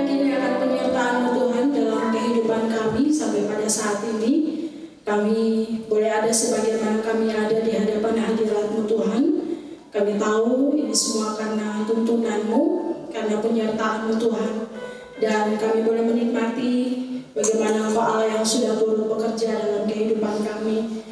kini akan penyertaan-Mu Tuhan dalam kehidupan kami sampai pada saat ini. Kami boleh ada sebagaimana kami ada di hadapan hadirat-Mu Tuhan. Kami tahu ini semua karena tuntunan-Mu, karena penyertaan-Mu Tuhan. Dan kami boleh menikmati bagaimana Engkau Allah yang sudah turut bekerja dalam kehidupan kami.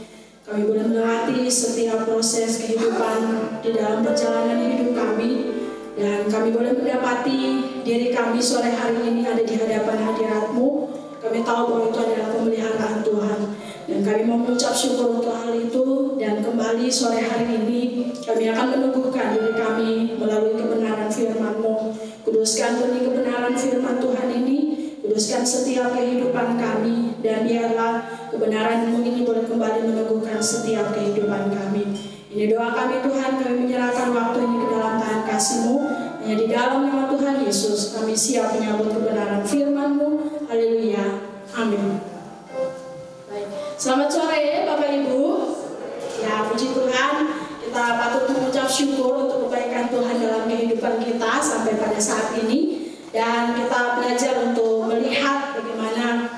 Kami boleh melewati setiap proses kehidupan di dalam perjalanan hidup kami. Dan kami boleh mendapati diri kami sore hari ini ada di hadapan hadirat-Mu. Kami tahu bahwa itu adalah pemeliharaan Tuhan. Dan kami mau mengucap syukur untuk hal itu. Dan kembali sore hari ini kami akan meneguhkan diri kami melalui kebenaran firman-Mu. Kuduskan benih kebenaran firman Tuhan ini. Kuduskan setiap kehidupan kami. Dan biarlah kebenaran-Mu ini boleh kembali meneguhkan setiap kehidupan kami. Ini doa kami Tuhan, kami menyerahkan waktu ini ke dalam tangan kasih-Mu. Hanya di dalam nama Tuhan Yesus kami siap menyambut kebenaran firman-Mu. Haleluya. Amin. Baik. Selamat sore Bapak Ibu. Ya, puji Tuhan, kita patut mengucap syukur untuk kebaikan Tuhan dalam kehidupan kita sampai pada saat ini. Dan kita belajar untuk melihat bagaimana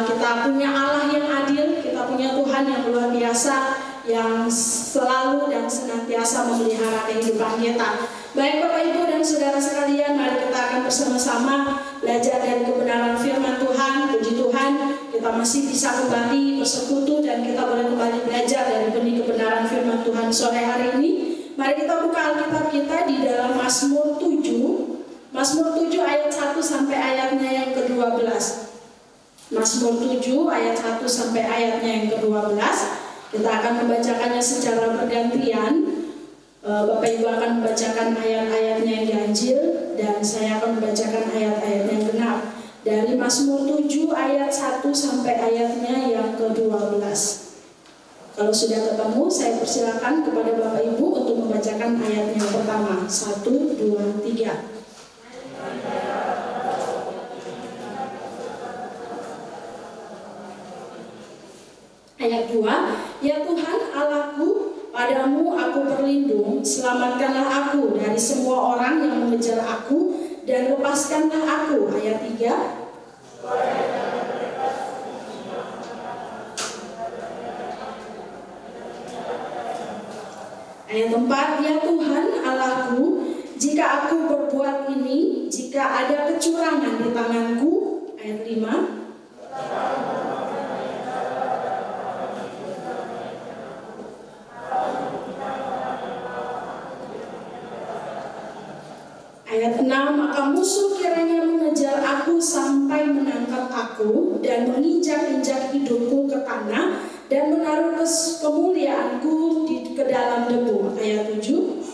kita punya Allah yang adil, kita punya Tuhan yang luar biasa, yang selalu dan senantiasa memelihara kehidupan kita. Baik Bapak Ibu dan Saudara sekalian, mari kita akan bersama-sama belajar dari kebenaran firman Tuhan. Puji Tuhan, kita masih bisa kembali bersekutu dan kita boleh kembali belajar dari benih kebenaran firman Tuhan sore hari ini. Mari kita buka Alkitab kita di dalam Mazmur 7. Mazmur 7 ayat 1 sampai ayatnya yang ke-12. Mazmur 7 ayat 1 sampai ayatnya yang ke-12. Kita akan membacakannya secara bergantian. Bapak Ibu akan membacakan ayat-ayatnya yang ganjil dan saya akan membacakan ayat-ayatnya yang genap. Dari Mazmur 7 ayat 1 sampai ayatnya yang ke-12. Kalau sudah ketemu, saya persilakan kepada Bapak Ibu untuk membacakan ayat yang pertama. 1, 2, 3. Ayat 2, ya Tuhan Allahku, padamu aku berlindung, selamatkanlah aku dari semua orang yang mengejar aku, dan lepaskanlah aku. Ayat 3. Ayat 4, ya Tuhan Allahku, jika aku berbuat ini, jika ada kecurangan di tanganku. Ayat 5. Ayat 6, maka musuh kiranya mengejar aku sampai menangkap aku dan menginjak-injak hidupku ke tanah dan menaruh kemuliaanku ke dalam debu. Ayat 7.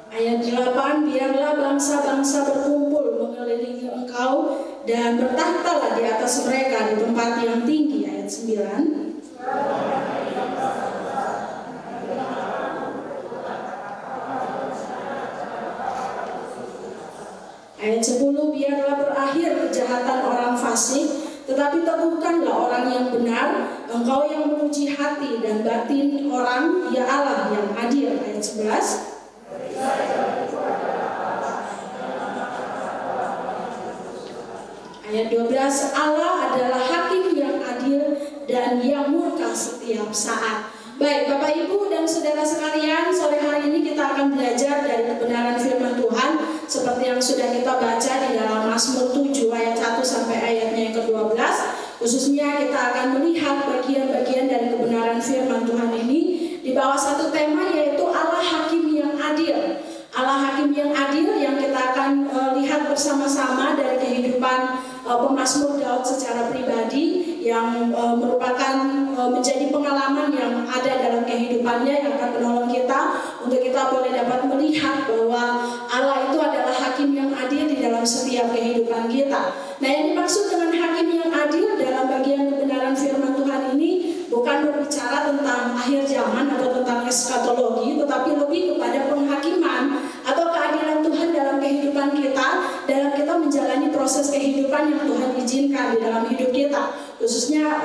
Ayat 8, biarlah bangsa-bangsa berkumpul mengelilingi engkau dan bertahtalah di atas mereka di tempat yang tinggi. Ayat 9. Ayat 10, biarlah berakhir kejahatan orang fasik, tetapi teguhkanlah orang yang benar, engkau yang menguji hati dan batin orang, ya Allah yang adil. Ayat 11. Ayat 12, Allah adalah hakim yang adil dan yang murka setiap saat. Baik Bapak Ibu dan Saudara sekalian, sore hari ini kita akan belajar dari kebenaran firman Tuhan seperti yang sudah kita baca di dalam Mazmur 7 ayat 1 sampai ayatnya yang ke-12. Khususnya kita akan melihat bagian-bagian dari kebenaran firman Tuhan ini di bawah satu tema, yaitu Allah hakim yang adil. Allah hakim yang adil yang kita akan lihat bersama-sama dari kehidupan pemazmur Daud secara pribadi, yang merupakan menjadi pengalaman yang ada dalam kehidupannya yang akan menolong kita untuk kita boleh dapat melihat bahwa Allah itu adalah hakim yang adil di dalam setiap kehidupan kita. Nah, yang dimaksud dengan hakim yang adil dalam bagian kebenaran firman Tuhan ini bukan berbicara tentang akhir zaman atau tentang eskatologi, tetapi lebih kepada penghakiman atau keadilan Tuhan dalam kehidupan kita, dalam kita menjalani proses proses kehidupan yang Tuhan izinkan di dalam hidup kita, khususnya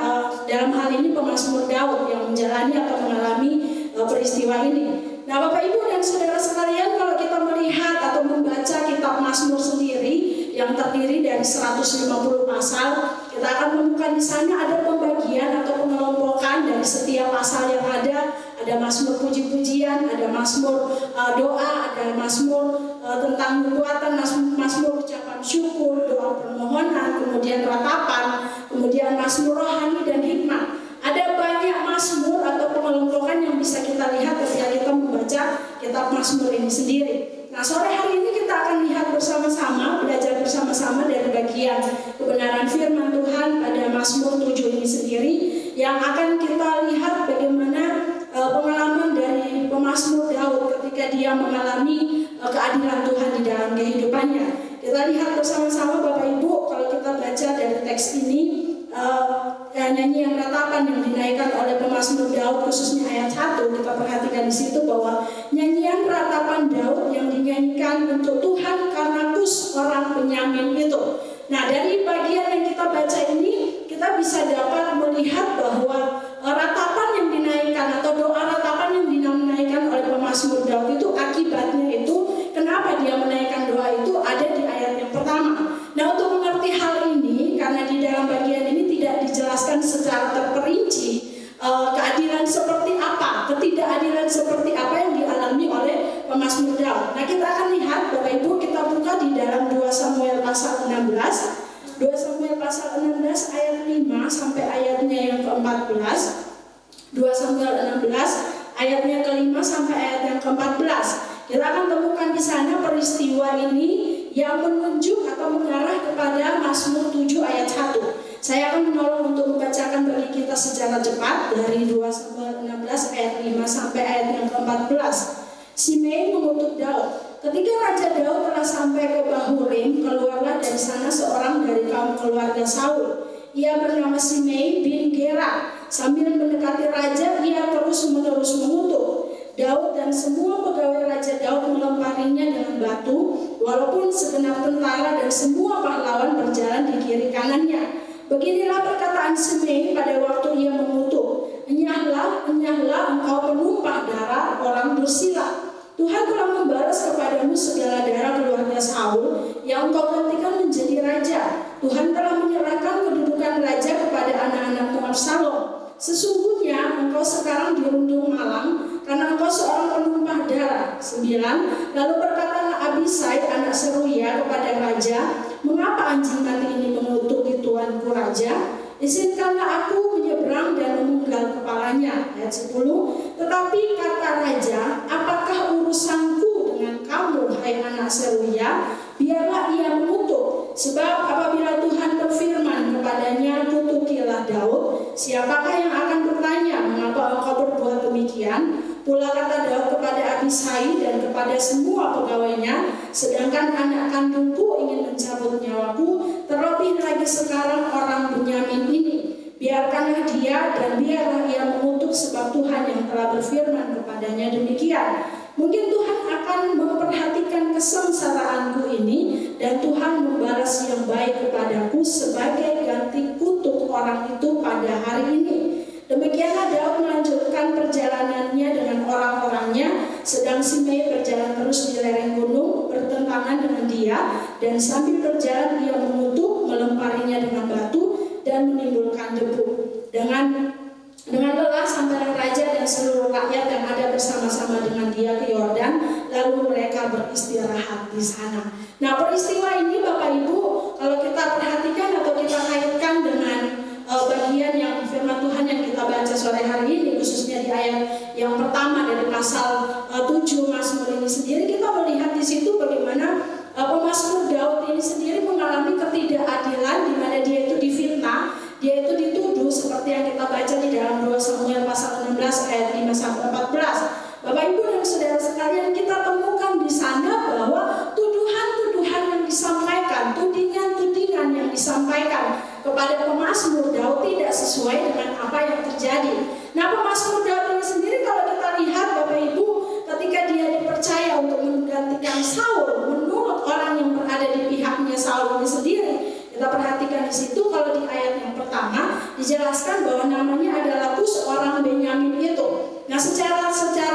dalam hal ini pemazmur Daud yang menjalani atau mengalami peristiwa ini. Nah, Bapak Ibu dan saudara sekalian, kalau kita melihat atau membaca kitab Mazmur sendiri yang terdiri dari 150 pasal, kita akan menemukan di sana ada pembagian atau pengelompokan dari setiap pasal yang ada. Ada mazmur puji-pujian, ada mazmur doa, ada mazmur tentang nubuatan, mazmur ucapan syukur, doa permohonan, kemudian ratapan, kemudian mazmur rohani dan hikmat. Ada banyak mazmur atau pengelompokan yang bisa kita lihat ketika kita membaca kitab Mazmur ini sendiri. Nah, sore hari ini kita akan lihat bersama-sama, belajar bersama-sama dari bagian kebenaran firman Tuhan pada Mazmur 7 ini sendiri, yang akan kita lihat bagaimana pengalaman dari pemazmur Daud ketika dia mengalami keadilan Tuhan di dalam kehidupannya. Kita lihat bersama-sama Bapak Ibu, kalau kita baca dari teks ini, nyanyian ratapan yang dinaikkan oleh pemazmur Daud, khususnya ayat 1, kita perhatikan di situ bahwa nyanyian ratapan Daud yang dinyanyikan untuk Tuhan karena Kus orang Benyamin itu. Nah, dari bagian yang kita baca ini, kita bisa dapat melihat bahwa ratapan yang dinaikkan atau doa ratapan yang dinaikkan oleh pemazmur Daud itu, akibatnya itu kenapa dia menaikkan doa itu ada di ayat yang pertama. Nah, untuk mengerti hal ini, karena di dalam bagian ini tidak dijelaskan secara terperinci keadilan seperti apa, ketidakadilan seperti apa yang dialami oleh pemazmur Daud. Nah, kita akan lihat Bapak Ibu, kita buka di dalam 2 Samuel pasal 16. 2 Samuel pasal 16 ayat 5 sampai ayatnya yang ke-14. 2 Samuel 16 ayatnya ke-5 sampai ayat yang ke-14. Kita akan temukan di sana peristiwa ini yang menunjuk atau mengarah kepada Mazmur 7 ayat 1. Saya akan menolong untuk membacakan bagi kita secara cepat dari 2 Samuel 16 ayat 5 sampai ayat yang ke-14. Simei mengutuk Daud. Ketika Raja Daud telah sampai ke Bahurim, keluarlah dari sana seorang dari kaum keluarga Saul. Ia bernama Simei bin Gera. Sambil mendekati raja, ia terus-menerus mengutuk Daud, dan semua pegawai Raja Daud melemparinya dengan batu, walaupun segenap tentara dan semua pahlawan berjalan di kiri kanannya. Beginilah perkataan Simei pada waktu ia mengutuk, "Enyahlah, enyahlah engkau penumpah darah orang bersila. Tuhan telah membalas kepadamu segala darah keluarga Saul yang engkau gantikan menjadi raja. Tuhan telah menyerahkan kedudukan raja kepada anak-anakmu Absalom. Sesungguhnya engkau sekarang dirundung malang karena engkau seorang penumpah darah." 9. Lalu berkatalah Abisai anak Seruya kepada raja, "Mengapa anjing mati ini mengutuk tuanku raja? Izinkanlah aku menyeberang dan memenggal kepalanya." Ayat 10. Tetapi kata raja, "Apakah urusanku dengan kamu, hai anak Seruya? Biarlah ia mengutuk. Sebab apabila Tuhan berfirman kepadanya, kutukilah Daud, siapakah yang akan bertanya, mengapa engkau berbuat demikian?" Pula kata Daud kepada Abisai dan kepada semua pegawainya, "Sedangkan anak kandungku ingin mencabut nyawaku, terlebih lagi sekarang orang Benyamin ini. Biarkanlah dia dan biarlah ia mengutuk, sebab Tuhan yang telah berfirman kepadanya demikian." Mungkin Tuhan akan memperhatikan kesengsaraanku ini, dan Tuhan membalas yang baik kepadaku sebagai ganti kutuk orang itu pada hari ini. Demikianlah Daud melanjutkan perjalanannya dengan orang-orangnya, sedang Simei berjalan terus di lereng gunung bertentangan dengan dia, dan sambil berjalan ia mengutuk, melemparinya dengan batu dan menimbulkan debu. Dengan lelah sampailah raja dan seluruh rakyat yang ada bersama-sama dengan dia ke Yordan, lalu mereka beristirahat di sana. Nah, peristiwa ini Bapak Ibu, kalau kita perhatikan atau kita kaitkan dengan bagian yang firman Tuhan yang kita baca sore hari ini, khususnya di ayat yang pertama dari pasal 7 Mazmur ini sendiri, kita melihat di situ bagaimana pemazmur Daud ini sendiri mengalami ketidakadilan, di mana dia itu difitnah, dia itu dituduh seperti yang kita baca di dalam 2 Samuel pasal 16 ayat 5 sampai 14. Bapak Ibu dan saudara sekalian, kita temukan di sana bahwa tuduhan-tuduhan yang disampaikan, tudingan-tudingan yang disampaikan kepada pemazmur Daud tidak sesuai dengan apa yang terjadi. Nah, pemazmur Daud ini sendiri kalau kita lihat Bapak Ibu, ketika dia dipercaya untuk menggantikan Saul, menurut orang yang berada di pihaknya Saul ini sendiri, Kita perhatikan di situ kalau di ayat yang pertama dijelaskan bahwa namanya adalah Kus orang Benyamin itu. Nah, secara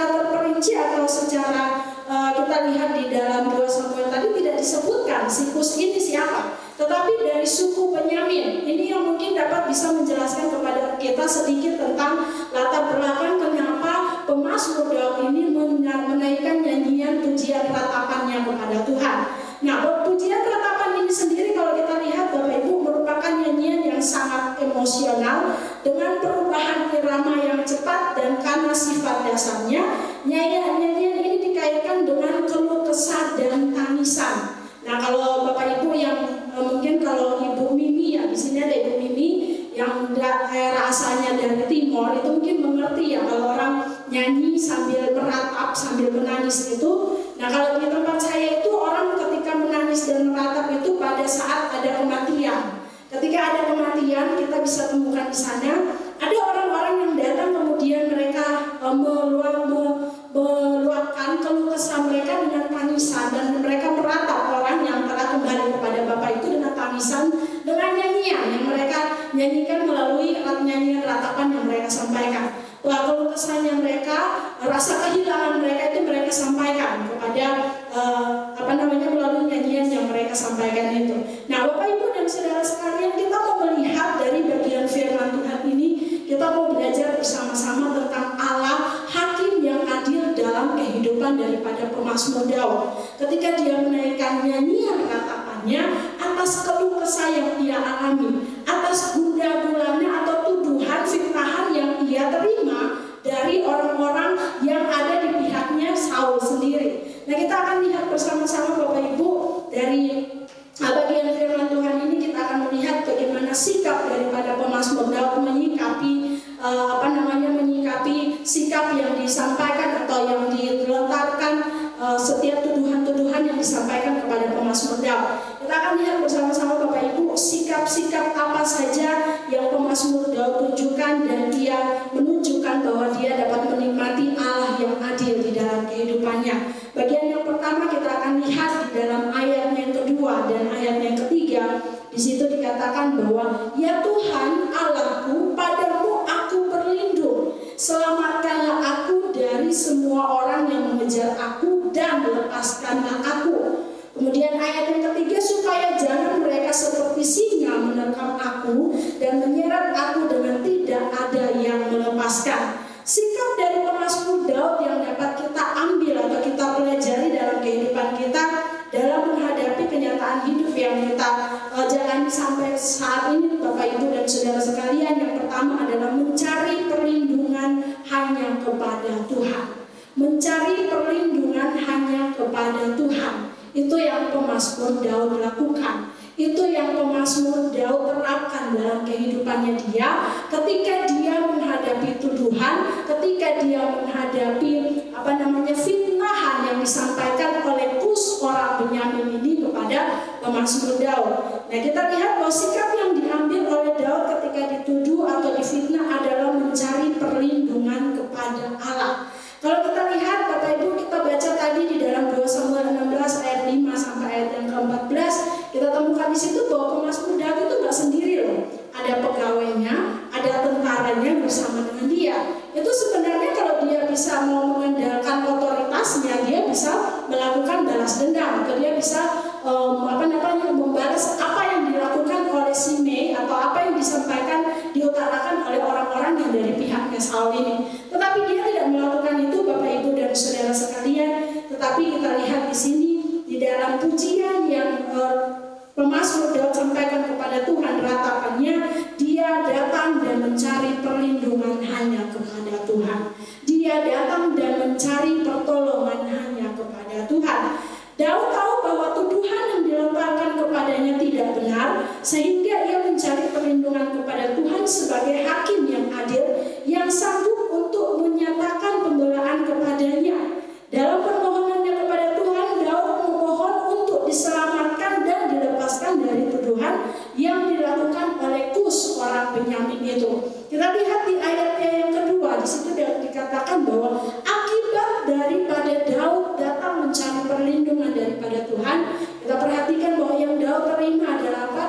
terperinci atau secara kita lihat di dalam 2 Samuel tadi tidak disebutkan si Kus ini siapa, tetapi dari suku Benyamin. Ini yang mungkin dapat bisa menjelaskan kepada kita sedikit tentang latar belakang kenapa pemazmur Daud ini menaikkan nyanyian pujian ratapannya kepada Tuhan. Nah, pujian ratapan ini sendiri kalau kita lihat Bapak Ibu merupakan nyanyian yang sangat emosional dengan perubahan irama yang cepat, dan karena sifat dasarnya nyanyian ini dikaitkan dengan keluh kesah dan tangisan. Nah, kalau Bapak Ibu yang mungkin kalau Ibu Mimi ya, di sini ada Ibu Mimi yang daerah asalnya dari Timor itu mungkin mengerti ya kalau orang nyanyi sambil meratap sambil menangis itu. Nah, kalau di tempat saya itu orang ketika menangis dan meratap itu pada saat ada kematian. Ketika ada kematian kita bisa temukan di sana ada orang-orang yang datang kemudian mereka meluapkan keluh kesah mereka dengan tangisan, dan mereka meratap orang yang telah kembali kepada Bapa itu dengan tangisan, dengan nyanyian yang mereka nyanyikan melalui nyanyian ratapan yang mereka sampaikan. Wah, keluh kesahnya mereka, rasa kehilangan mereka itu mereka sampaikan kepada melalui nyanyian yang mereka sampaikan itu. Nah, Bapak Ibu dan saudara sekalian, kita mau melihat dari bagian firman Tuhan ini, kita mau belajar bersama-sama tentang Allah hakim yang adil dalam kehidupan daripada pemazmur Daud. Ketika dia menaikkan nyanyian ratapannya atas keluh kesah yang ia alami, atas gundah gulana atau tuduhan fitnahan yang ia terima dari orang-orang yang ada di pihaknya Saul sendiri. Nah, kita akan lihat bersama-sama Bapak Ibu dari bagian firman Tuhan ini, kita akan melihat bagaimana sikap daripada pemazmur Daud menyikapi menyikapi sikap yang disampaikan atau yang dilontarkan setiap tuduhan-tuduhan yang disampaikan kepada pemazmur Daud. Kita akan lihat bersama-sama Bapak Ibu sikap-sikap apa saja yang pemazmur Daud tunjukkan, dan dia menunjukkan bahwa dia dapat menikmati Allah yang adil di dalam kehidupannya. Bagian yang pertama kita akan lihat di dalam ayat yang kedua dan ayat yang ketiga. Di situ dikatakan bahwa ya Tuhan Allahku, padamu aku berlindung, selamatkanlah aku dari semua orang yang mengejar aku dan lepaskanlah aku. Kemudian ayat yang ketiga, supaya jangan mereka seperti singa menerkam aku dan menyeret aku dengan tidak ada yang melepaskan. Sikap dari pemazmur Daud yang dapat kita ambil atau kita pelajari dalam kehidupan kita dalam menghadapi kenyataan hidup yang kita jalani sampai saat ini, Bapak Ibu dan saudara sekalian. Yang pertama adalah mencari perlindungan hanya kepada Tuhan. Mencari perlindungan hanya kepada Tuhan. Itu yang pemazmur Daud lakukan. Itu yang pemazmur Daud terapkan dalam kehidupannya dia ketika dia menghadapi tuduhan, ketika dia menghadapi fitnahan yang disampaikan oleh Kus orang Benyamin ini kepada pemazmur Daud. Nah, kita lihat bahwa sikap yang diambil oleh Daud ketika dituduh atau difitnah adalah mencari perlindungan kepada Allah. Kalau kita lihat Bapak Ibu, kita baca tadi di dalam 2 Samuel 16 ayat 5 sampai ayat yang ke-14, kita temukan di situ bahwa pemazmur Daud itu nggak sendiri loh. Ada pegawainya, ada tentaranya bersama dengan dia. Itu sebenarnya kalau dia bisa mau mengandalkan otoritasnya, dia bisa melakukan balas dendam, atau dia bisa membalas apa yang dilakukan oleh Simei atau apa yang disampaikan diutarakan oleh orang-orang yang dari pihaknya Saul ini. Tetapi dia tidak melakukan itu, Bapak Ibu dan saudara sekalian. Tetapi kita lihat di sini di dalam pujian yang pemazmur Daud sampaikan kepada Tuhan ratapannya, dia datang dan mencari perlindungan hanya kepada Tuhan. Dia datang dan mencari pertolongan hanya kepada Tuhan. Daud tahu bahwa tuduhan yang dilontarkan kepadanya tidak benar, sehingga ia mencari perlindungan kepada Tuhan sebagai hakim yang adil, yang sanggup untuk menyatakan pembelaan kepadanya. Dalam permohonannya kepada Tuhan, Daud memohon untuk diselamatkan dan dilepaskan dari tuduhan yang dilakukan oleh Kus orang Benyamin itu. Kita lihat di ayatnya yang kedua, di situ dikatakan bahwa akibat daripada Daud datang mencari perlindungan daripada Tuhan, kita perhatikan bahwa yang Daud terima adalah apa?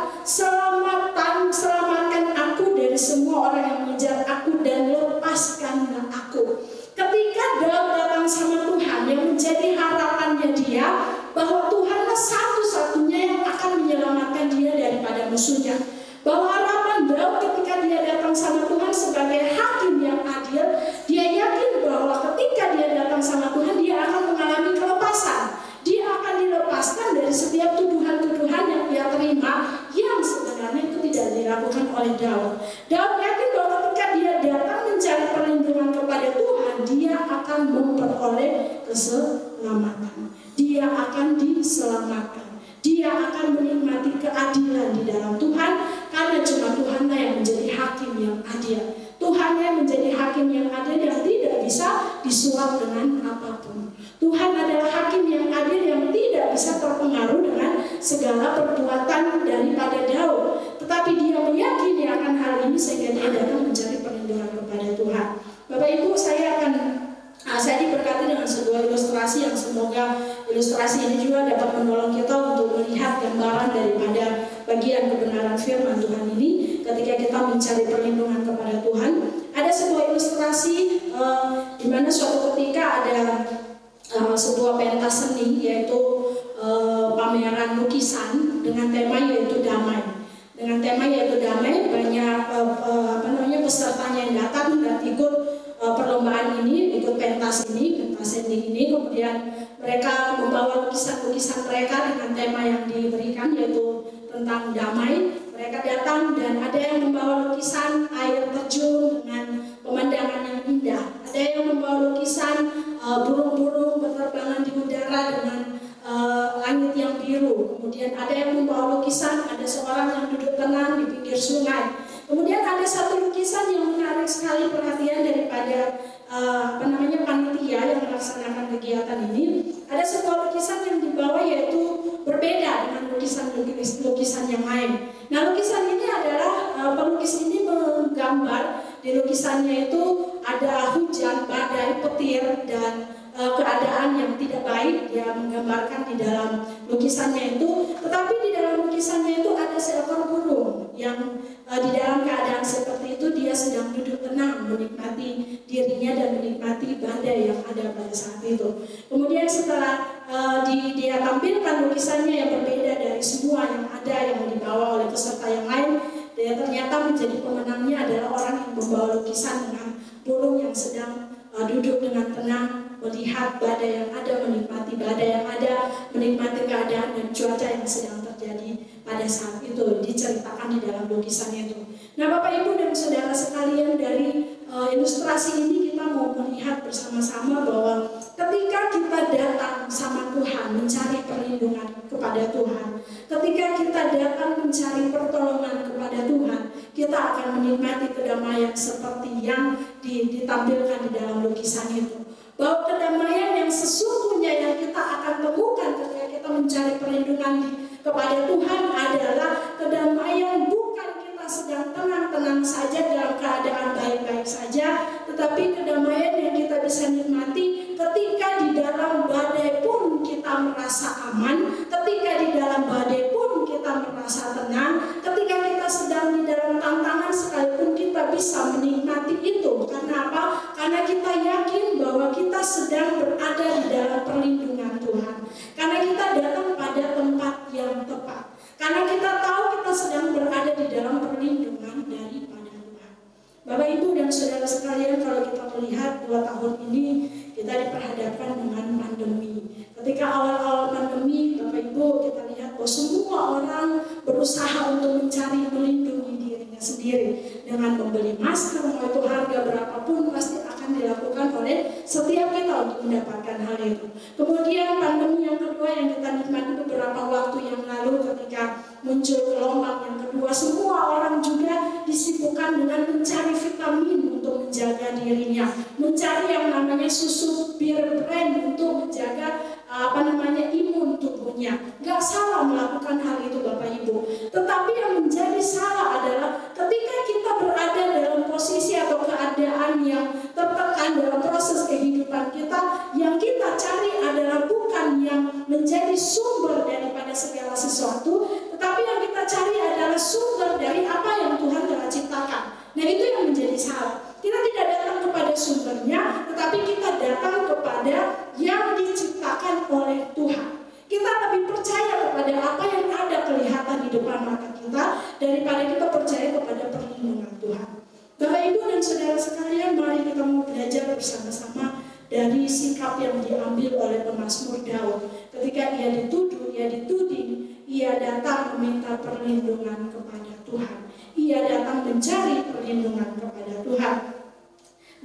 dirasakan oleh Daud. Daud yakin bahwa ketika dia datang mencari perlindungan kepada Tuhan, dia akan memperoleh keselamatan. Dia akan diselamatkan. Dia akan menikmati keadilan di dalam Tuhan, karena cuma Tuhanlah yang menjadi hakim yang adil. Tuhan yang menjadi hakim yang adil yang tidak bisa disuap dengan apapun. Tuhan adalah hakim yang adil yang tidak bisa terpengaruh dengan segala perbuatan daripada Daud. Tetapi dia meyakini akan hal ini sehingga dia datang mencari perlindungan kepada Tuhan. Bapak Ibu, saya diberkati dengan sebuah ilustrasi yang semoga ilustrasi ini juga dapat menolong kita untuk melihat gambaran daripada bagian kebenaran firman Tuhan ini ketika kita mencari perlindungan kepada Tuhan. Ada sebuah ilustrasi di mana suatu ketika ada sebuah pentas seni, yaitu pameran lukisan dengan tema yaitu damai. Dengan tema yaitu damai, banyak pesertanya yang datang dan ikut perlombaan ini, ikut pentas seni ini. Kemudian mereka membawa lukisan-lukisan mereka dengan tema yang diberikan yaitu tentang damai. Mereka datang dan ada yang membawa lukisan air terjun dengan pemandangan yang indah. Ada yang membawa lukisan burung-burung berterbangan di udara dengan langit yang biru. Kemudian ada yang membawa lukisan ada seorang yang duduk tenang di pinggir sungai. Kemudian ada satu lukisan yang menarik sekali perhatian daripada panitia yang melaksanakan kegiatan ini. Ada sebuah lukisan yang dibawa yaitu berbeda dengan lukisan yang lain. Nah, lukisan ini adalah pelukis ini menggambar di lukisannya itu ada hujan, badai, petir dan keadaan yang tidak baik. Dia menggambarkan di dalam lukisannya itu, tetapi di dalam lukisannya itu ada seekor burung yang di dalam keadaan seperti itu dia sedang duduk tenang menikmati dirinya dan menikmati badai yang ada pada saat itu. Kemudian setelah dia tampilkan lukisannya yang berbeda dari semua yang ada yang dibawa oleh peserta yang lain, dia ternyata menjadi pemenangnya adalah orang yang membawa lukisan dengan burung yang sedang duduk dengan tenang melihat badai yang ada, menikmati badai yang ada, menikmati keadaan dan cuaca yang sedang terjadi pada saat itu, diceritakan di dalam lukisannya itu. Nah, Bapak Ibu dan Saudara sekalian, dari ilustrasi ini kita mau melihat bersama-sama bahwa ketika kita datang sama Tuhan mencari perlindungan kepada Tuhan, ketika kita datang mencari pertolongan kepada Tuhan, kita akan menikmati kedamaian seperti yang ditampilkan di dalam lukisan itu. Bahwa kedamaian yang sesungguhnya yang kita akan temukan ketika kita mencari perlindungan kepada Tuhan adalah kedamaian bukan kita sedang tenang-tenang saja dalam keadaan baik-baik saja, tetapi kedamaian yang kita bisa nikmati ketika di dalam badai pun kita merasa aman, ketika di dalam badai pun kita merasa tenang, ketika kita sedang di dalam tantangan sekalipun kita bisa menikmati itu. Karena apa? Karena kita yakin bahwa kita sedang berada di dalam perlindungan Tuhan. Karena kita datang pada tempat yang tepat. Karena kita tahu kita sedang berada di dalam perlindungan daripada Tuhan. Bapak, Ibu, dan Saudara sekalian, kalau kita melihat 2 tahun ini kita diperhadapkan dengan pandemi. Ketika awal-awal pandemi, Bapak Ibu, kita lihat bahwa semua orang berusaha untuk mencari melindungi dirinya sendiri dengan membeli masker, mau itu harga berapapun pasti akan dilakukan oleh setiap kita untuk mendapatkan hal itu. Kemudian pandemi yang kedua yang kita nikmati beberapa waktu yang lalu ketika muncul gelombang yang kedua, semua orang juga disibukkan dengan mencari vitamin untuk menjaga dirinya, mencari yang namanya susu bir brand untuk menjaga imun tubuhnya. Gak salah melakukan hal itu, Bapak Ibu. Tetapi yang menjadi salah adalah ketika kita berada dalam posisi atau keadaan yang tertekan dalam proses kehidupan kita, yang kita cari adalah bukan yang menjadi sumber daripada segala sesuatu, tetapi yang kita cari adalah sumber dari apa yang Tuhan telah ciptakan. Nah, itu yang menjadi salah. Kita tidak datang kepada sumbernya, tetapi kita datang kepada yang diciptakan oleh Tuhan. Kita lebih percaya kepada apa yang ada kelihatan di depan mata kita daripada kita percaya kepada perlindungan Tuhan. Bapak, Ibu, dan Saudara sekalian, mari kita mau belajar bersama-sama dari sikap yang diambil oleh pemazmur Daud. Ketika ia dituding, ia datang meminta perlindungan kepada Tuhan. Ia datang mencari perlindungan kepada Tuhan.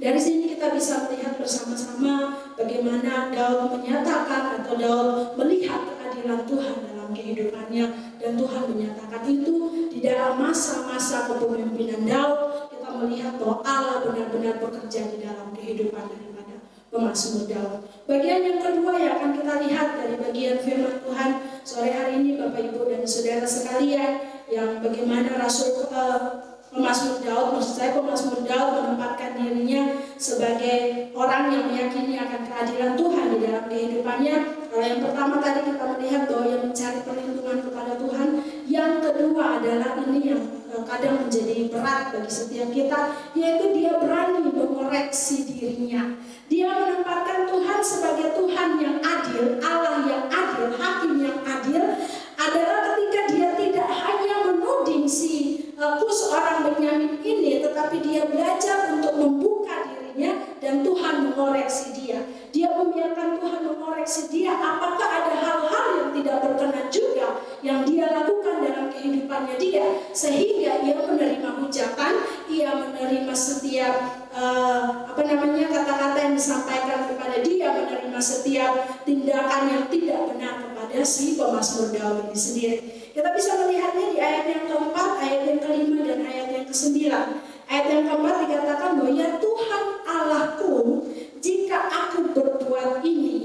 Dari sini kita bisa melihat bersama-sama bagaimana Daud menyatakan atau Daud melihat keadilan Tuhan dalam kehidupannya, dan Tuhan menyatakan itu di dalam masa-masa kepemimpinan Daud. Kita melihat bahwa Allah benar-benar bekerja di dalam kehidupan daripada pemazmur Daud. Bagian yang kedua yang akan kita lihat dari bagian firman Tuhan sore hari ini, Bapak Ibu dan Saudara sekalian, yang bagaimana pemazmur Daud, maksud saya pemazmur Daud menempatkan dirinya sebagai orang yang meyakini akan keadilan Tuhan di dalam kehidupannya. Kalau yang pertama tadi kita melihat bahwa ia mencari perlindungan kepada Tuhan. Yang kedua adalah ini yang kadang menjadi berat bagi setiap kita, yaitu dia berani mengoreksi dirinya. Dia menempatkan Tuhan sebagai Tuhan yang adil, Allah yang adil, hakim yang adil, adalah ketika dia tidak hanya menuding si Kus orang Benyamin ini, tetapi dia belajar untuk membuka dirinya dan Tuhan mengoreksi dia. Dia membiarkan Tuhan mengoreksi dia apakah ada hal-hal yang tidak berkenan juga yang dia lakukan dalam kehidupannya dia, sehingga ia menerima hujatan, ia menerima setiap kata-kata yang disampaikan kepada dia, menerima setiap tindakan yang tidak benar kepada si pemazmur Daud ini sendiri. Kita bisa melihatnya di ayat yang keempat, ayat yang kelima, dan ayat yang kesembilan. Ayat yang keempat dikatakan bahwa ya Tuhan Allahku, jika aku berbuat ini,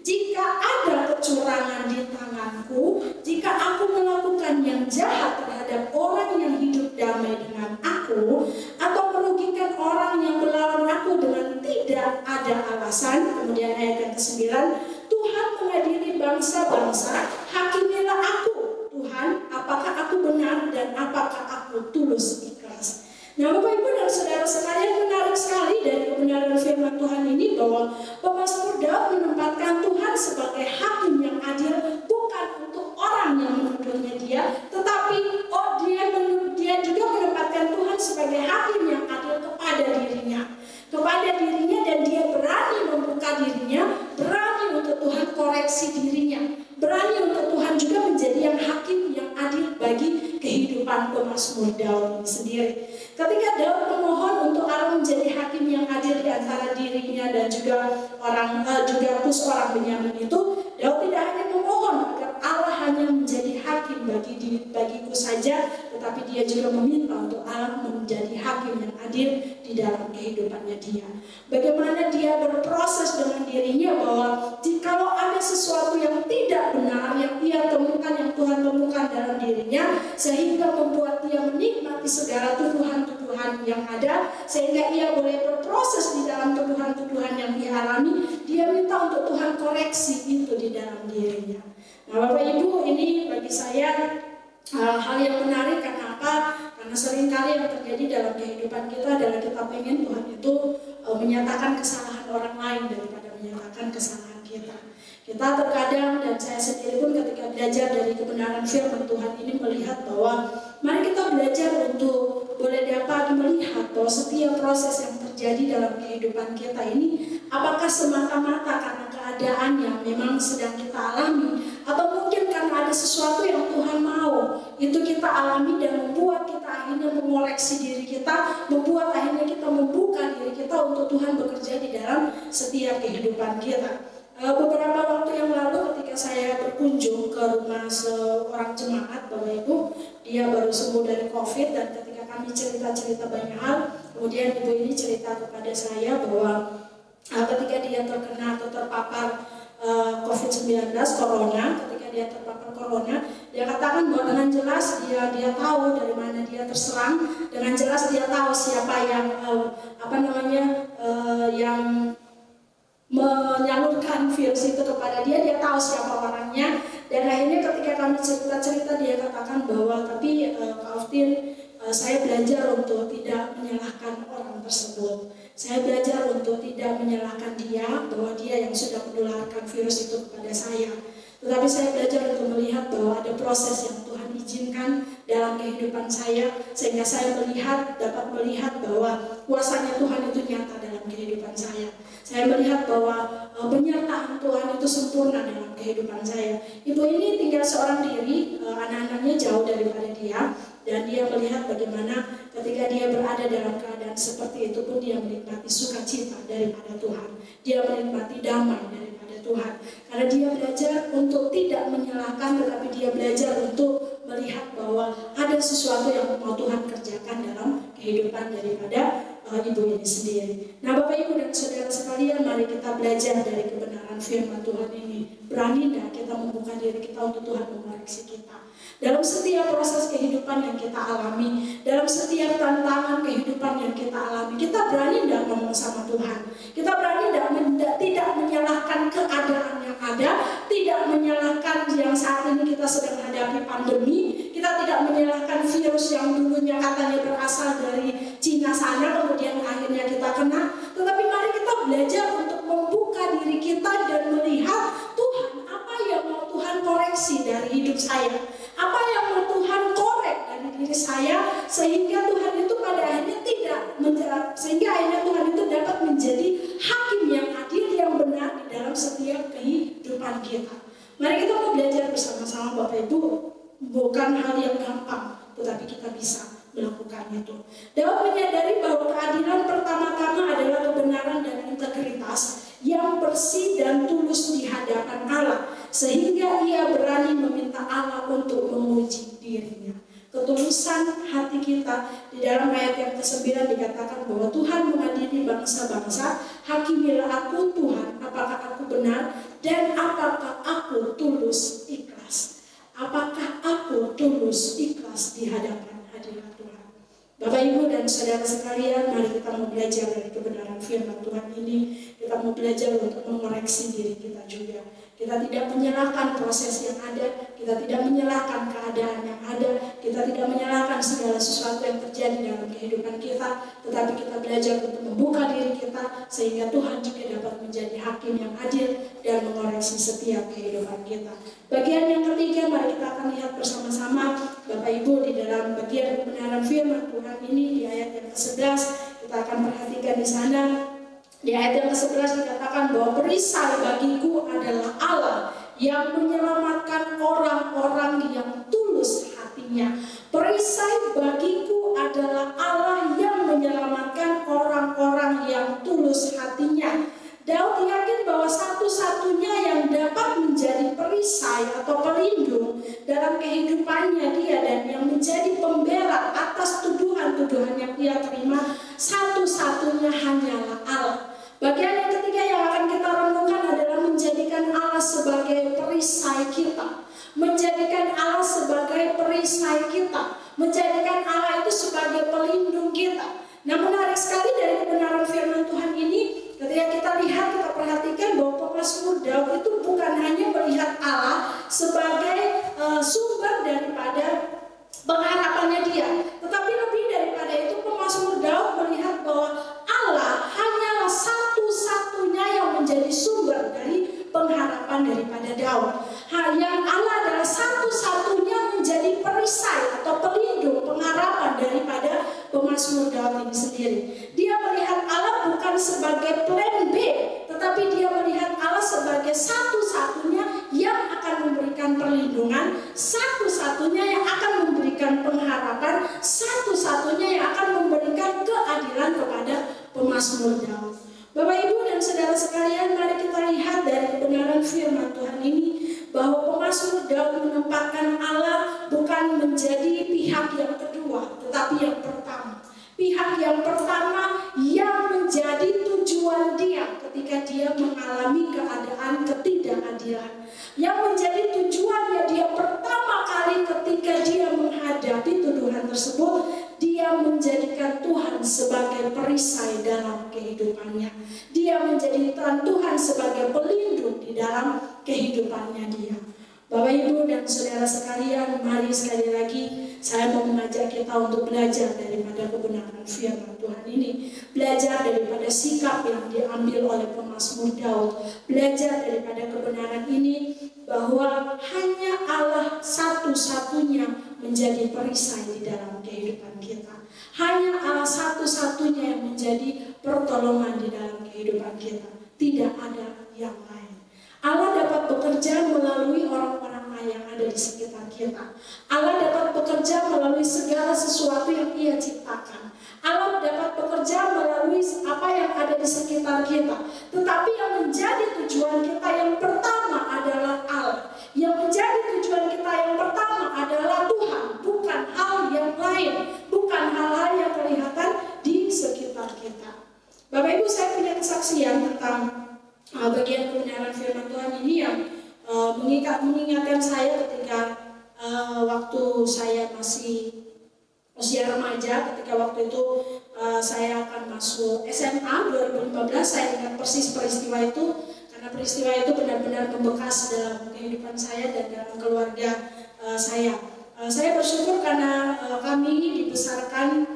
jika ada kecurangan di tanganku, jika aku melakukan yang jahat terhadap orang yang hidup damai dengan aku, atau merugikan orang yang melawan aku dengan tidak ada alasan. Kemudian ayat yang kesembilan, Tuhan mengadili bangsa-bangsa, hakimilah aku Tuhan, apakah aku benar dan apakah aku tulus ikhlas. Nah, Bapak Ibu dan Saudara sekalian, menarik sekali dari kebenaran firman Tuhan ini bahwa pemazmur Daud menempatkan Tuhan sebagai hakim yang adil, bukan untuk orang yang menuduhnya dia, tetapi dia juga menempatkan Tuhan sebagai hakim yang adil kepada dirinya, dan dia berani membuka dirinya, berani untuk Tuhan koreksi dirinya, berani untuk Tuhan juga menjadi yang hakim yang adil bagi kehidupan pemazmur Daud ini sendiri. Ketika Daud memohon untuk Allah menjadi hakim yang adil di antara dirinya dan juga Kus orang Benyamin itu, Daud tidak hanya memohon agar Allah hanya menjadi hakim bagiku saja, tetapi dia juga meminta untuk Allah menjadi hakim yang adil di dalam kehidupannya dia. Bagaimana dia berproses dengan dirinya bahwa jikalau ada sesuatu yang tidak benar yang ia temukan, yang Tuhan temukan dalam dirinya, sehingga membuat dia menikmati segala tuduhan-tuduhan yang ada, sehingga ia boleh berproses di dalam tuduhan-tuduhan yang dia alami, dia minta untuk Tuhan koreksi itu di dalam dirinya. Nah, Bapak Ibu, ini bagi saya hal yang menarik. Karena apa? Karena seringkali yang terjadi dalam kehidupan kita adalah kita pengen Tuhan itu menyatakan kesalahan orang lain daripada menyatakan kesalahan kita. Kita terkadang, dan saya sendiri pun ketika belajar dari kebenaran firman Tuhan ini, melihat bahwa mari kita belajar untuk boleh dapat melihat bahwa setiap proses yang terjadi dalam kehidupan kita ini, apakah semata-mata karena keadaan yang memang sedang kita alami, atau mungkin karena ada sesuatu yang Tuhan mau itu kita alami dan membuat kita akhirnya mengoreksi diri kita, membuat akhirnya kita membuka diri kita untuk Tuhan bekerja di dalam setiap kehidupan kita. Beberapa waktu yang lalu ketika saya berkunjung ke rumah seorang jemaat, Bapak Ibu, dia baru sembuh dari COVID, dan ketika kami cerita-cerita banyak hal, kemudian ibu ini cerita kepada saya bahwa ketika dia terkena atau terpapar COVID-19, corona, ketika dia terpapar corona, dia katakan bahwa dengan jelas dia tahu dari mana dia terserang, dengan jelas dia tahu siapa yang yang menyalurkan virus itu kepada dia tahu siapa orangnya. Dan akhirnya ketika kami cerita-cerita, dia katakan bahwa tapi Kak Oftin, saya belajar untuk tidak menyalahkan orang tersebut. Saya belajar untuk tidak menyalahkan dia, bahwa dia yang sudah menularkan virus itu kepada saya. Tetapi saya belajar untuk melihat bahwa ada proses yang Tuhan izinkan dalam kehidupan saya, sehingga saya dapat melihat bahwa kuasanya Tuhan itu nyata dalam kehidupan saya. Saya melihat bahwa penyertaan Tuhan itu sempurna dalam kehidupan saya. Ibu ini tinggal seorang diri, anak-anaknya jauh daripada dia, dan dia melihat bagaimana ketika dia ada dalam keadaan seperti itu pun dia menikmati sukacita daripada Tuhan. Dia menikmati damai daripada Tuhan. Karena dia belajar untuk tidak menyalahkan, tetapi dia belajar untuk melihat bahwa ada sesuatu yang mau Tuhan kerjakan dalam kehidupan daripada ibu ini sendiri. Nah, Bapak Ibu dan Saudara sekalian, mari kita belajar dari kebenaran firman Tuhan ini. Berani tidak kita membuka diri kita untuk Tuhan mengoreksi kita dalam setiap proses kehidupan yang kita alami, dalam setiap tantangan kehidupan yang kita alami. Kita berani tidak ngomong sama Tuhan. Kita berani tidak menyalahkan keadaan yang ada, tidak menyalahkan yang saat ini kita sedang hadapi pandemi. Kita tidak menyalahkan virus yang dulunya katanya berasal dari Cina sana, kemudian akhirnya kita kena. Tetapi mari kita belajar untuk membuka diri kita dan melihat Tuhan, apa yang mau Tuhan koreksi dari hidup saya, apa yang mau Tuhan korek dari diri saya, sehingga Tuhan itu pada akhirnya sehingga akhirnya Tuhan itu dapat menjadi hakim yang adil, yang benar di dalam setiap kehidupan kita. Mari kita mau belajar bersama-sama Bapak Ibu. Bukan hal yang gampang, tetapi kita bisa melakukan itu. Daud menyadari bahwa keadilan pertama-tama adalah kebenaran dan integritas yang bersih dan tulus di hadapan Allah, sehingga ia berani meminta Allah untuk menguji dirinya. Ketulusan hati kita, di dalam ayat yang ke-9 dikatakan bahwa Tuhan mengadili bangsa-bangsa. Hakimilah aku Tuhan, apakah aku benar dan apakah aku tulus ikhlas. Apakah aku tulus ikhlas di hadapan hadirat Tuhan. Bapak Ibu dan Saudara sekalian, mari kita mau belajar dari kebenaran firman Tuhan ini. Kita mau belajar untuk mengoreksi diri kita juga. Kita tidak menyalahkan proses yang ada, kita tidak menyalahkan keadaan yang ada, kita tidak menyalahkan segala sesuatu yang terjadi dalam kehidupan kita, tetapi kita belajar untuk membuka diri kita sehingga Tuhan juga dapat menjadi hakim yang adil dan mengoreksi setiap kehidupan kita. Bagian yang ketiga, mari kita akan lihat bersama-sama Bapak Ibu di dalam bagian kebenaran firman Tuhan ini di ayat yang ke-11. Kita akan perhatikan di sana. Di ayat yang ke-11 dikatakan bahwa perisai bagiku adalah Allah yang menyelamatkan orang-orang yang tulus hatinya. Perisai bagiku adalah Allah yang menyelamatkan orang-orang yang tulus hatinya. Daud yakin bahwa satu-satunya yang dapat menjadi perisai atau pelindung dalam kehidupannya dia dan yang menjadi pembela atas tuduhan-tuduhan yang ia terima, satu-satunya hanyalah Allah. Bagian yang ketiga yang akan kita renungkan adalah menjadikan Allah sebagai perisai kita. Menjadikan Allah sebagai perisai kita. Menjadikan Allah itu sebagai pelindung kita. Nah, menarik sekali dari kebenaran firman Tuhan ini, ketika kita lihat, kita perhatikan bahwa pemazmur Daud itu bukan hanya melihat Allah sebagai sumber daripada pengharapannya dia, tetapi lebih daripada itu pemazmur Daud melihat bahwa Allah hanyalah satu-satunya yang menjadi sumber dari pengharapan daripada Daud. Yang Allah adalah satu-satunya menjadi perisai atau pelindung pengharapan daripada pemazmur Daud ini sendiri. Dia melihat Allah bukan sebagai plan B, tetapi dia melihat Allah sebagai satu-satunya yang akan memberikan perlindungan, satu-satunya yang akan memberikan pengharapan, satu-satunya yang akan memberikan keadilan kepada pemazmur Daud. Bapak Ibu dan Saudara sekalian, mari kita lihat dari kebenaran firman Tuhan ini bahwa pemazmur Daud menempatkan Allah bukan menjadi pihak yang kedua, tetapi yang pertama. Pihak yang pertama yang menjadi tujuan dia ketika dia mengalami keadaan ketidakadilan. Yang menjadi tujuannya dia pertama kali ketika dia menghadapi tuduhan tersebut, dia menjadikan Tuhan sebagai perisai dalam kehidupannya. Dia menjadikan Tuhan sebagai pelindung di dalam kehidupannya dia. Bapak Ibu dan Saudara sekalian, mari sekali lagi saya mau mengajak kita untuk belajar daripada kebenaran firman Tuhan ini. Belajar daripada sikap yang diambil oleh pemazmur Daud. Belajar daripada kebenaran ini bahwa hanya Allah satu-satunya menjadi perisai di dalam kehidupan kita. Hanya Allah satu-satunya yang menjadi pertolongan di dalam kehidupan kita. Tidak ada yang lain. Allah dapat bekerja melalui orang-orang yang ada di sekitar kita. Allah dapat bekerja melalui segala sesuatu yang Ia ciptakan. Allah di sekitar kita. Tetapi yang menjadi tujuan kita yang pertama adalah Allah. Yang menjadi tujuan kita yang pertama adalah Tuhan, bukan hal yang lain, bukan hal-hal yang kelihatan di sekitar kita. Bapak Ibu, saya punya kesaksian tentang bagian kebenaran firman Tuhan ini yang mengingatkan saya ketika waktu saya masih usia remaja, ketika waktu itu saya akan masuk SMA 2015. Saya ingat persis peristiwa itu, karena peristiwa itu benar-benar membekas dalam kehidupan saya dan dalam keluarga saya. Saya bersyukur karena kami dibesarkan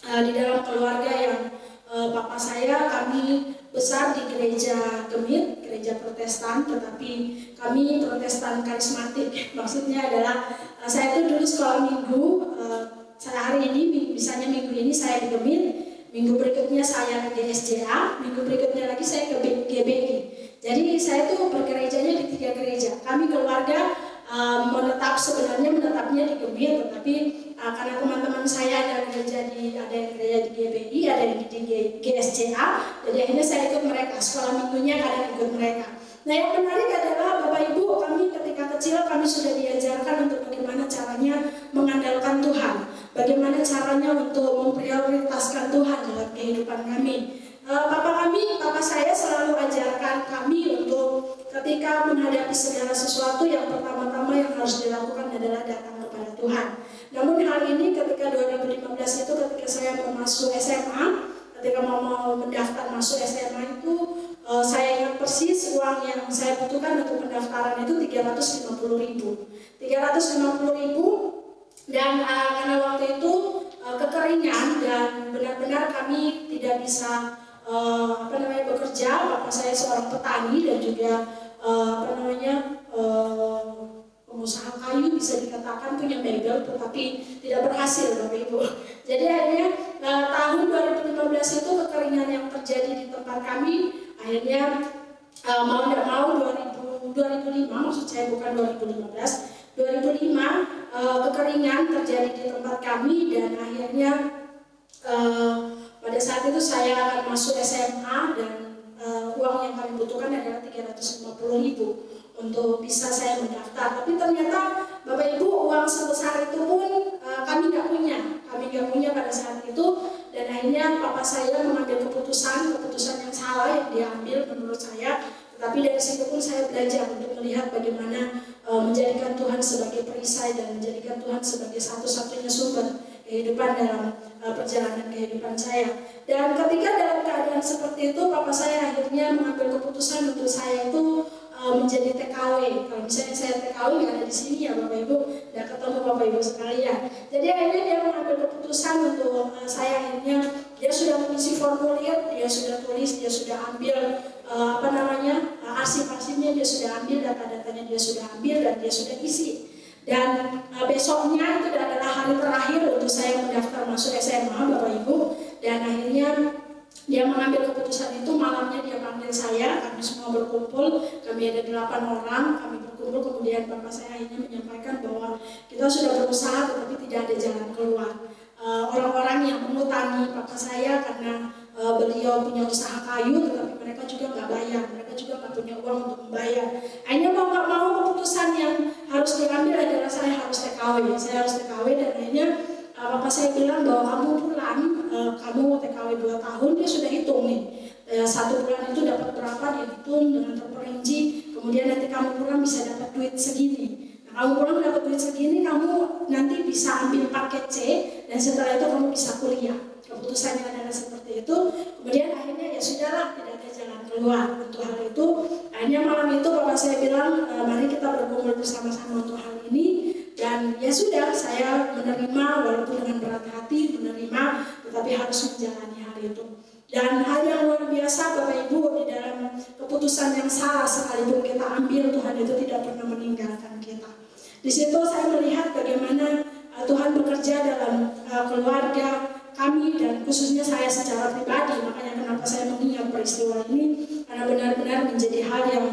di dalam keluarga yang papa saya, kami besar di gereja Gemit, gereja Protestan, tetapi kami Protestan karismatik. Maksudnya adalah saya itu dulu sekolah minggu, hari ini, misalnya minggu ini saya di Gemit, minggu berikutnya saya di SJA, minggu berikutnya lagi saya ke GBI. Jadi saya tuh bergerejanya di 3 gereja. Kami keluarga menetapnya di Gemit, tetapi karena teman-teman saya ada yang gereja di GBI, ada yang di GSJA, jadi akhirnya saya ikut mereka. Sekolah minggunya kadang ikut mereka. Nah, yang menarik adalah Bapak Ibu, kami ketika kecil kami sudah diajarkan untuk bagaimana caranya mengandalkan Tuhan, bagaimana caranya untuk memprioritaskan Tuhan dalam kehidupan kami. Papa saya selalu ajarkan kami untuk ketika menghadapi segala sesuatu, yang pertama-tama yang harus dilakukan adalah datang kepada Tuhan. Namun hal ini ketika 2015 itu, ketika saya mau masuk SMA, ketika mau mendaftar masuk SMA itu, saya ingat persis uang yang saya butuhkan untuk pendaftaran itu 350.000. 350.000, dan karena waktu itu kekeringan dan benar-benar kami tidak bisa bekerja. Bapak saya seorang petani dan juga pengusaha kayu, bisa dikatakan punya bagel, tetapi tidak berhasil, Bapak Ibu. Jadi akhirnya tahun 2015 itu kekeringan yang terjadi di tempat kami, akhirnya mau tidak mau 2005, maksud saya bukan 2015, 2005 kekeringan terjadi di tempat kami, dan akhirnya pada saat itu saya akan masuk SMA, dan uang yang kami butuhkan adalah 350.000 untuk bisa saya mendaftar. Tapi ternyata Bapak Ibu, uang sebesar itu pun kami nggak punya pada saat itu. Dan akhirnya papa saya mengambil keputusan yang salah yang dia ambil menurut saya. Tetapi dari situ pun saya belajar untuk melihat bagaimana menjadikan Tuhan sebagai perisai dan menjadikan Tuhan sebagai satu-satunya sumber kehidupan dalam perjalanan kehidupan saya. Dan ketika dalam keadaan seperti itu, papa saya akhirnya mengambil keputusan untuk saya itu menjadi TKW. Kalau misalnya saya TKW nggak ada di sini ya Bapak Ibu, nggak ketemu Bapak Ibu sekalian. Jadi akhirnya dia mengambil keputusan untuk saya, akhirnya dia sudah mengisi formulir, dia sudah tulis, dia sudah ambil arsip-arsipnya, dia sudah ambil, data-datanya dia sudah ambil, dan dia sudah isi. Dan besoknya itu adalah hari terakhir untuk saya mendaftar masuk SMA, Bapak Ibu. Dan akhirnya dia mengambil keputusan itu, malamnya dia panggil saya, kami semua berkumpul, kami ada 8 orang, kami berkumpul, kemudian bapak saya akhirnya menyampaikan bahwa kita sudah berusaha tetapi tidak ada jalan keluar. Orang-orang yang mengutangi bapak saya karena beliau punya usaha kayu, tetapi mereka juga nggak bayar, mereka juga nggak punya uang untuk membayar. Akhirnya mau nggak mau keputusan yang harus diambil adalah saya harus TKW, dan akhirnya bapak saya bilang bahwa kamu pulang, kamu TKW 2 tahun, dia sudah hitung nih, 1 bulan itu dapat berapa, dia hitung dengan terperinci, kemudian nanti kamu pulang bisa dapat duit segini. Nah, kamu pulang dapat duit segini, kamu nanti bisa ambil paket C, dan setelah itu kamu bisa kuliah. Keputusannya adalah seperti itu. Kemudian akhirnya ya sudahlah, tidak ada jalan keluar untuk hal itu. Akhirnya malam itu bapak saya bilang, mari kita berkumpul bersama-sama untuk hal ini. Dan ya sudah, saya menerima walaupun dengan berat hati, menerima, tetapi harus menjalani hal itu. Dan hal yang luar biasa Bapak Ibu, di dalam keputusan yang salah sekalipun kita ambil, Tuhan itu tidak pernah meninggalkan kita. Di situ saya melihat bagaimana Tuhan bekerja dalam keluarga kami, dan khususnya saya secara pribadi. Makanya kenapa saya mengingat peristiwa ini, karena benar-benar menjadi hal yang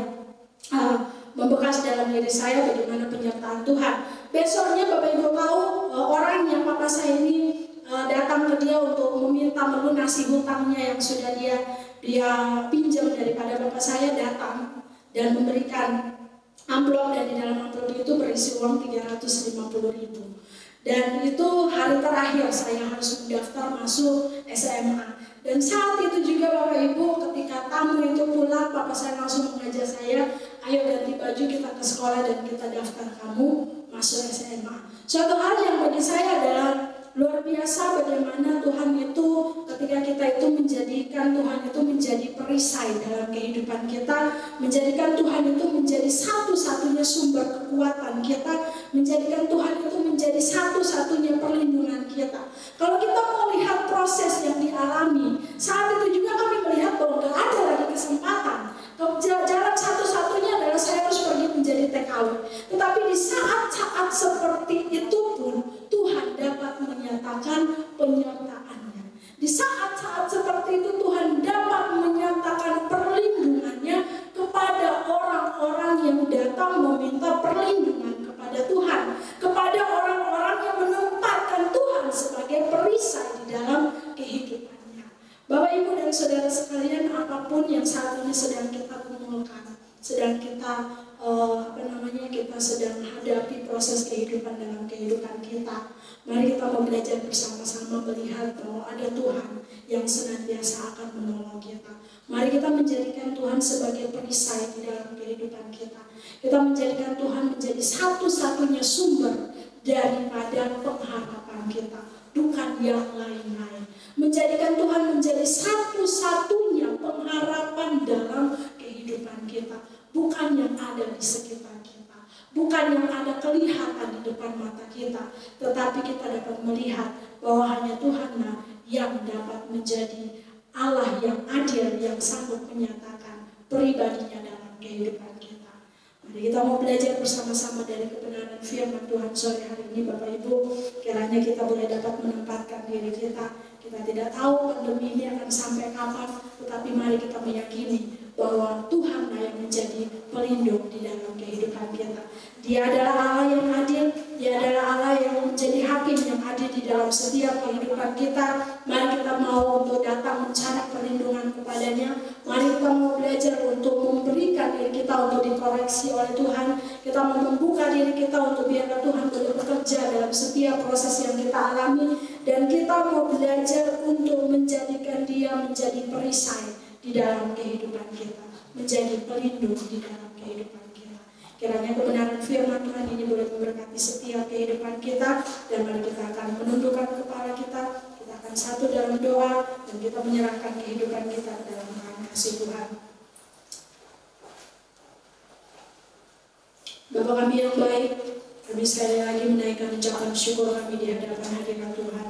membekas dalam diri saya bagaimana penyertaan Tuhan. Besoknya Bapak Ibu tahu, orang yang papa saya ini datang ke dia untuk meminta melunasi hutangnya yang sudah dia dia pinjam daripada bapak saya datang dan memberikan amplop, dan di dalam amplop itu berisi uang 350.000. Dan itu hari terakhir saya harus mendaftar masuk SMA. Dan saat itu juga Bapak Ibu, ketika tamu itu pulang, Bapak saya langsung mengajak saya, ayo ganti baju, kita ke sekolah dan kita daftar kamu masuk SMA. Suatu hal yang bagi saya adalah luar biasa bagaimana Tuhan itu ketika kita itu menjadikan Tuhan itu menjadi perisai dalam kehidupan kita, menjadikan Tuhan itu menjadi satu-satunya sumber kekuatan kita, menjadikan Tuhan itu menjadi satu-satunya perlindungan kita. Kalau kita mau lihat proses yang dialami, saat itu juga kami melihat bahwa tidak ada lagi kesempatan. Jalan satu-satunya adalah saya harus pergi menjadi TKW. Tetapi di saat-saat seperti itu pun Tuhan dapat menyatakan penyertaannya. Di saat-saat seperti itu Tuhan dapat menyatakan perlindungannya kepada orang-orang yang datang meminta perlindungan kepada Tuhan, kepada orang-orang yang menempatkan Tuhan sebagai perisai di dalam kehidupannya. Bapak, Ibu, dan saudara sekalian, apapun yang saat ini sedang kita kumpulkan, sedang kita kita sedang hadapi proses kehidupan dalam kehidupan kita, mari kita mau belajar bersama-sama melihat bahwa ada Tuhan yang senantiasa akan menolong kita. Mari kita menjadikan Tuhan sebagai perisai di dalam kehidupan kita. Kita menjadikan Tuhan menjadi satu-satunya sumber daripada pengharapan kita, bukan yang lain-lain. Menjadikan Tuhan menjadi satu-satunya pengharapan dalam kehidupan kita, bukan yang ada di sekitar kita, bukan yang ada kelihatan di depan mata kita, tetapi kita dapat melihat bahwa hanya Tuhanlah yang dapat menjadi Allah yang adil, yang sanggup menyatakan pribadinya dalam kehidupan kita. Mari kita mau belajar bersama-sama dari kebenaran firman Tuhan sore hari ini, Bapak Ibu. Kiranya kita boleh dapat menempatkan diri kita. Kita tidak tahu pandemi ini akan sampai kapan, tetapi mari kita meyakini bahwa Tuhanlah yang menjadi pelindung di dalam kehidupan kita. Dia adalah Allah yang adil, Dia adalah Allah yang menjadi hakim yang adil di dalam setiap kehidupan kita. Mari kita mau untuk datang mencari perlindungan kepadanya. Mari kita mau belajar untuk memberikan diri kita untuk dikoreksi oleh Tuhan. Kita mau membuka diri kita untuk biarkan Tuhan boleh bekerja dalam setiap proses yang kita alami. Dan kita mau belajar untuk menjadikan Dia menjadi perisai di dalam kehidupan kita, menjadi pelindung di dalam kehidupan kita. Kiranya kebenaran firman Tuhan ini boleh memberkati setiap kehidupan kita. Dan mari kita akan menundukkan kepala kita, kita akan satu dalam doa, dan kita menyerahkan kehidupan kita dalam tangan kasih Tuhan. Bapa kami yang baik, kami sekali lagi menaikkan ucapan syukur kami di hadapan hadirat Tuhan.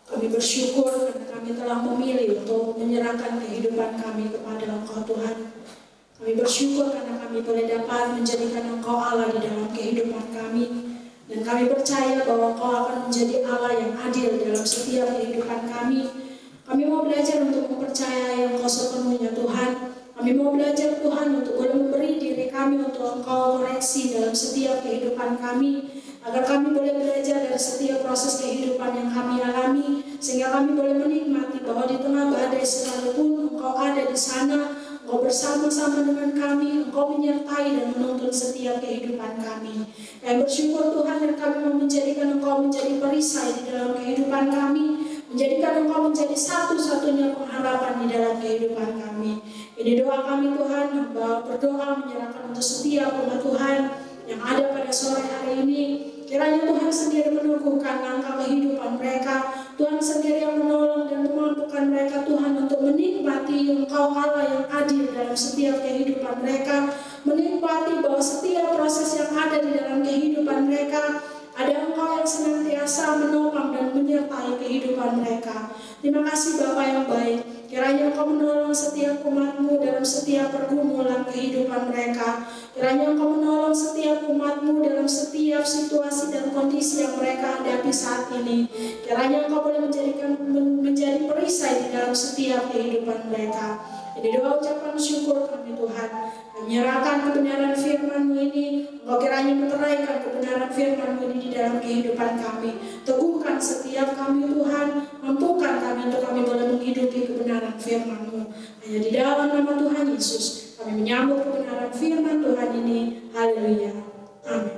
Kami bersyukur karena kami telah memilih untuk menyerahkan kehidupan kami kepada Engkau Tuhan. Kami bersyukur karena kami boleh dapat menjadikan Engkau Allah di dalam kehidupan kami. Dan kami percaya bahwa Engkau akan menjadi Allah yang adil dalam setiap kehidupan kami. Kami mau belajar untuk mempercayai Engkau sepenuhnya Tuhan. Kami mau belajar Tuhan untuk boleh memberi diri kami untuk Engkau koreksi dalam setiap kehidupan kami, agar kami boleh belajar dari setiap proses kehidupan yang kami alami, sehingga kami boleh menikmati bahwa di tengah badai sekalipun Engkau ada di sana, Engkau bersama-sama dengan kami, Engkau menyertai dan menuntun setiap kehidupan kami. Kami bersyukur Tuhan, dan kami mau menjadikan Engkau menjadi perisai di dalam kehidupan kami, menjadikan Engkau menjadi satu-satunya pengharapan di dalam kehidupan kami. Ini doa kami Tuhan, hamba berdoa menyerahkan untuk setiap umat Tuhan yang ada pada sore hari ini. Kiranya Tuhan sendiri meneguhkan langkah kehidupan mereka. Tuhan sendiri yang menolong dan memampukan mereka Tuhan untuk menikmati Engkau Allah yang adil dalam setiap kehidupan mereka. Menikmati bahwa setiap proses yang ada di dalam kehidupan mereka, ada Engkau yang senantiasa menopang dan menyertai kehidupan mereka. Terima kasih Bapa yang baik. Kiranya Engkau menolong setiap umat-Mu dalam setiap pergumulan kehidupan mereka. Kiranya Engkau menolong setiap umat-Mu dalam setiap situasi dan kondisi yang mereka hadapi saat ini. Kiranya Engkau boleh menjadi perisai di dalam setiap kehidupan mereka. Ini doa ucapan syukur kami Tuhan. Kami menyerahkan kebenaran firman-Mu ini, Engkau kiranya meteraikan kebenaran firman-Mu ini di dalam kehidupan kami. Teguhkan setiap kami Tuhan, mampukan kami untuk kami boleh menghidupi kebenaran firman-Mu. Hanya di dalam nama Tuhan Yesus, kami menyambut kebenaran firman Tuhan ini. Haleluya. Amin.